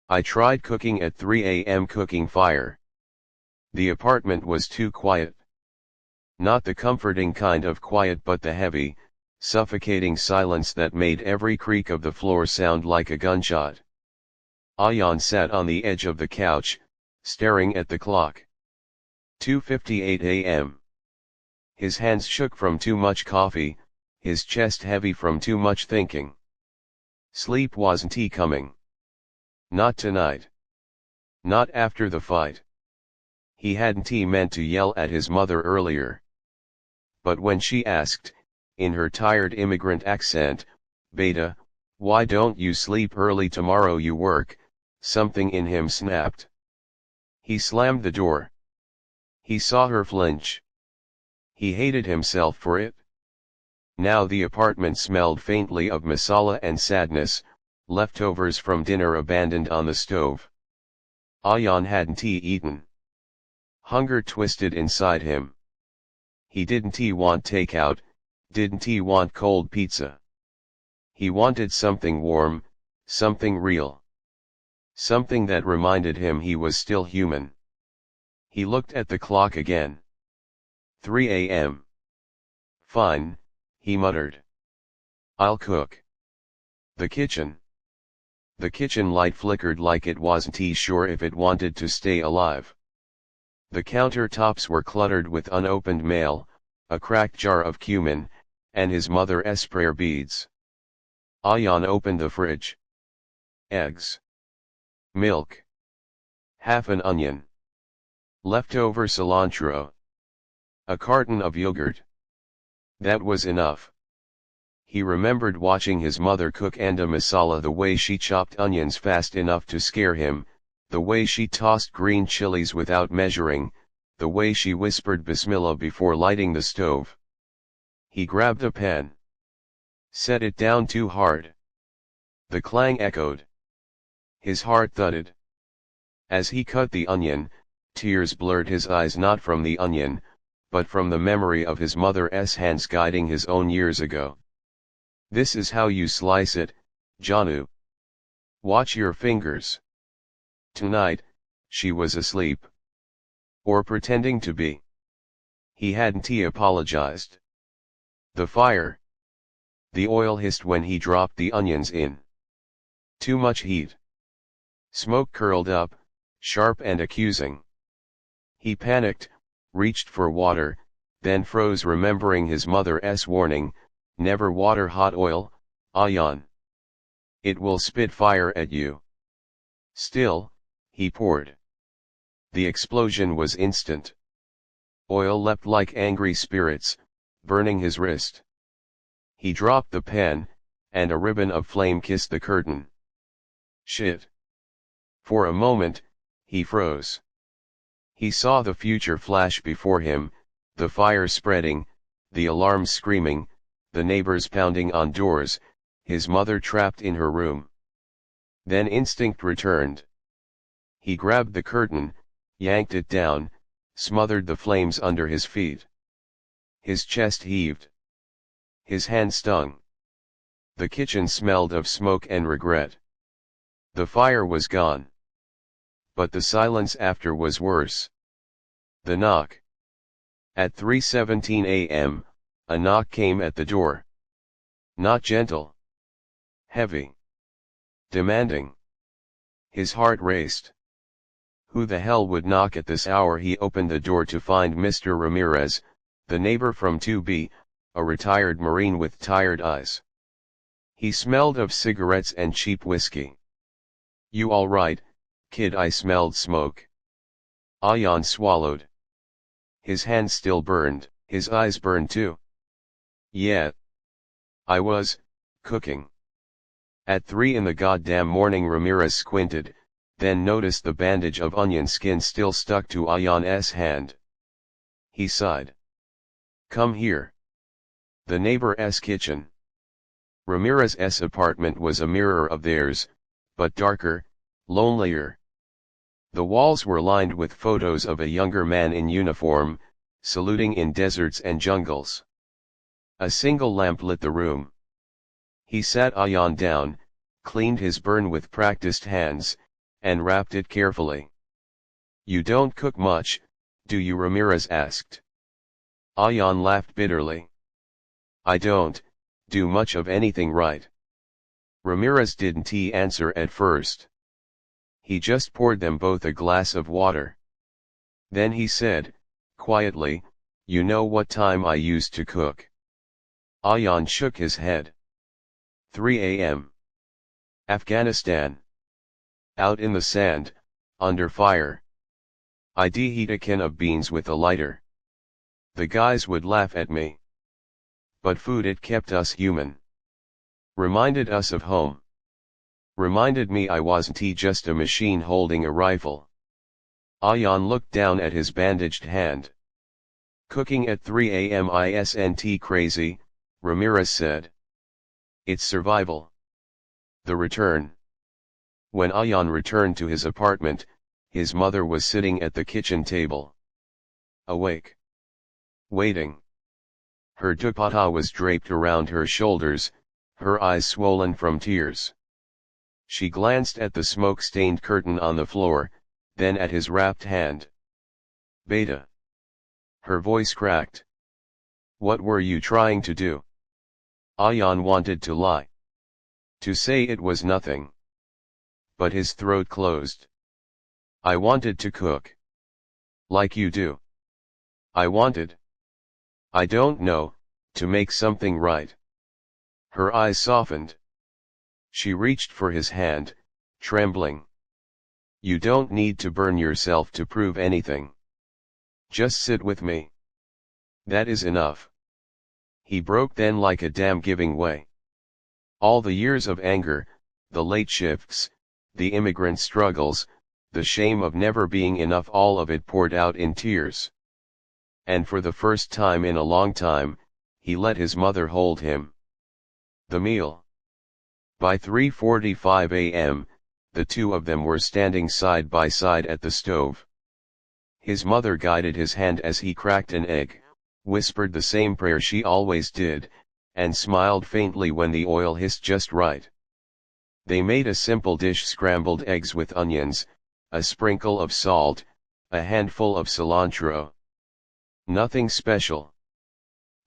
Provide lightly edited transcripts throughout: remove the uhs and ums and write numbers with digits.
I tried cooking at 3 a.m. cooking fire. The apartment was too quiet. Not the comforting kind of quiet but the heavy, suffocating silence that made every creak of the floor sound like a gunshot. Ayan sat on the edge of the couch, staring at the clock. 2:58 a.m. His hands shook from too much coffee, his chest heavy from too much thinking. Sleep wasn't he coming? Not tonight. Not after the fight. He hadn't he meant to yell at his mother earlier. But when she asked, in her tired immigrant accent, "Beta, why don't you sleep early tomorrow you work?" something in him snapped. He slammed the door. He saw her flinch. He hated himself for it. Now the apartment smelled faintly of masala and sadness, leftovers from dinner abandoned on the stove. Ayan hadn't he eaten. Hunger twisted inside him. He didn't he want takeout, didn't he want cold pizza. He wanted something warm, something real. Something that reminded him he was still human. He looked at the clock again. 3 a.m. Fine, he muttered. I'll cook. The kitchen. The kitchen light flickered like it wasn't he sure if it wanted to stay alive. The countertops were cluttered with unopened mail, a cracked jar of cumin, and his mother's prayer beads. Ayan opened the fridge. Eggs. Milk. Half an onion. Leftover cilantro. A carton of yogurt. That was enough. He remembered watching his mother cook anda masala, the way she chopped onions fast enough to scare him, the way she tossed green chilies without measuring, the way she whispered Bismillah before lighting the stove. He grabbed a pen. Set it down too hard. The clang echoed. His heart thudded. As he cut the onion, tears blurred his eyes, not from the onion, but from the memory of his mother's hands guiding his own years ago. This is how you slice it, Janu. Watch your fingers. Tonight, she was asleep. Or pretending to be. He hadn't he apologized. The fire. The oil hissed when he dropped the onions in. Too much heat. Smoke curled up, sharp and accusing. He panicked, reached for water, then froze, remembering his mother's warning, never water hot oil, Ayan. It will spit fire at you. Still, he poured. The explosion was instant. Oil leapt like angry spirits, burning his wrist. He dropped the pen, and a ribbon of flame kissed the curtain. Shit. For a moment, he froze. He saw the future flash before him, the fire spreading, the alarms screaming, the neighbors pounding on doors, his mother trapped in her room. Then instinct returned. He grabbed the curtain, yanked it down, smothered the flames under his feet. His chest heaved. His hand stung. The kitchen smelled of smoke and regret. The fire was gone. But the silence after was worse. The knock. At 3:17 a.m., a knock came at the door. Not gentle. Heavy. Demanding. His heart raced. Who the hell would knock at this hour? He opened the door to find Mr. Ramirez, the neighbor from 2B, a retired Marine with tired eyes. He smelled of cigarettes and cheap whiskey. You all right, kid? I smelled smoke. Ayan swallowed. His hand still burned, his eyes burned too. Yeah. I was cooking. At 3 in the goddamn morning. Ramirez squinted, then noticed the bandage of onion skin still stuck to Ayan's hand. He sighed. Come here. The neighbor's kitchen. Ramirez's apartment was a mirror of theirs, but darker, lonelier. The walls were lined with photos of a younger man in uniform, saluting in deserts and jungles. A single lamp lit the room. He sat Ayan down, cleaned his burn with practiced hands, and wrapped it carefully. "You don't cook much, do you?" Ramirez asked. Ayan laughed bitterly. "I don't do much of anything right." Ramirez didn't answer at first. He just poured them both a glass of water. Then he said, quietly, "You know what time I used to cook?" Ayan shook his head. 3 a.m. Afghanistan. Out in the sand, under fire. I'd heat a can of beans with a lighter. The guys would laugh at me. But food, it kept us human. Reminded us of home. Reminded me I wasn't just a machine holding a rifle. Ayan looked down at his bandaged hand. "Cooking at 3 a.m. isn't crazy," Ramirez said. "It's survival." The return. When Ayan returned to his apartment, his mother was sitting at the kitchen table. Awake. Waiting. Her dupatta was draped around her shoulders, her eyes swollen from tears. She glanced at the smoke-stained curtain on the floor, then at his wrapped hand. "Beta." Her voice cracked. "What were you trying to do?" Ayan wanted to lie. To say it was nothing. But his throat closed. "I wanted to cook. Like you do." "I wanted. I don't know, to make something right." Her eyes softened. She reached for his hand, trembling. "You don't need to burn yourself to prove anything. Just sit with me. That is enough." He broke then like a dam giving way. All the years of anger, the late shifts, the immigrant struggles, the shame of never being enough, all of it poured out in tears. And for the first time in a long time, he let his mother hold him. The meal. By 3:45 a.m., the two of them were standing side by side at the stove. His mother guided his hand as he cracked an egg, whispered the same prayer she always did, and smiled faintly when the oil hissed just right. They made a simple dish: scrambled eggs with onions, a sprinkle of salt, a handful of cilantro. Nothing special.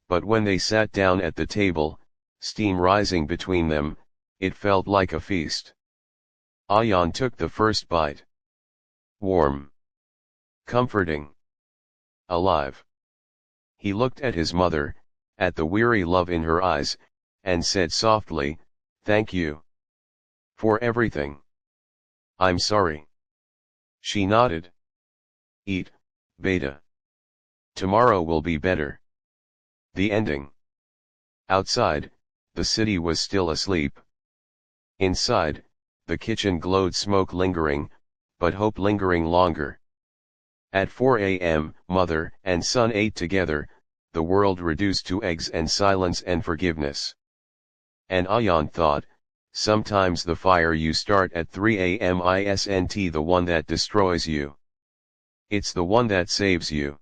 But when they sat down at the table, steam rising between them, it felt like a feast. Ayan took the first bite. Warm. Comforting. Alive. He looked at his mother, at the weary love in her eyes, and said softly, "Thank you. For everything." "I'm sorry." She nodded. "Eat, Beta. Tomorrow will be better." The ending. Outside, the city was still asleep. Inside, the kitchen glowed, smoke lingering, but hope lingering longer. At 4 a.m., mother and son ate together, the world reduced to eggs and silence and forgiveness. And Ayan thought, sometimes the fire you start at 3 a.m. isn't the one that destroys you. It's the one that saves you.